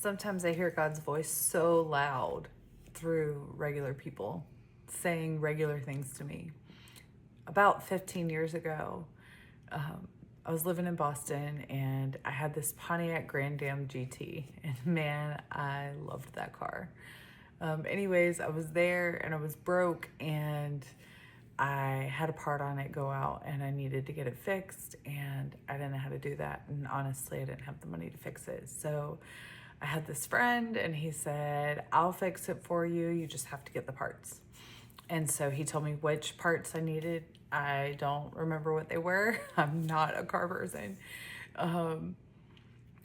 Sometimes I hear God's voice so loud through regular people saying regular things to me. About 15 years ago, I was living in Boston and I had this Pontiac Grand Am GT, and man, I loved that car. Anyways, I was there and I was broke, and I had a part on it go out and I needed to get it fixed, and I didn't know how to do that. And honestly, I didn't have the money to fix it. So I had this friend and he said, I'll fix it for you. You just have to get the parts. And so he told me which parts I needed. I don't remember what they were. I'm not a car person.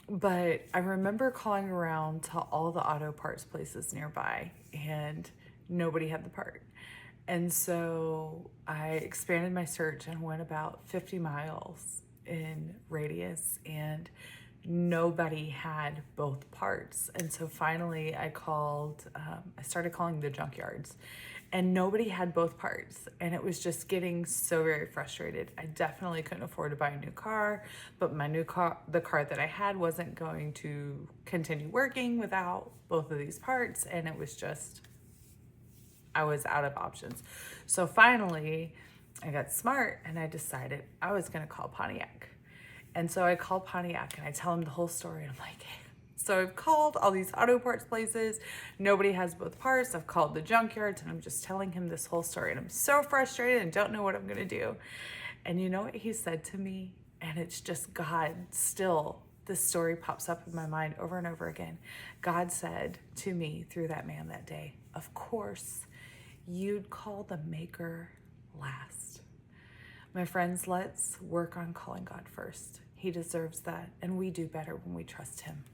But I remember calling around to all the auto parts places nearby, and nobody had the part. And so I expanded my search and went about 50 miles in radius, and nobody had both parts. And so finally I started calling the junkyards, and nobody had both parts. And it was just getting so very frustrated. I definitely couldn't afford to buy a new car, but the car that I had wasn't going to continue working without both of these parts. And it was just, I was out of options. So finally I got smart and I decided I was going to call Pontiac. And so I called Pontiac and I tell him the whole story. I'm like, hey, so I've called all these auto parts places. Nobody has both parts. I've called the junkyards, and I'm just telling him this whole story. And I'm so frustrated and don't know what I'm going to do. And you know what he said to me? And it's just God still. This story pops up in my mind over and over again. God said to me through that man that day, of course, you'd call the maker last. My friends, let's work on calling God first. He deserves that, and we do better when we trust him.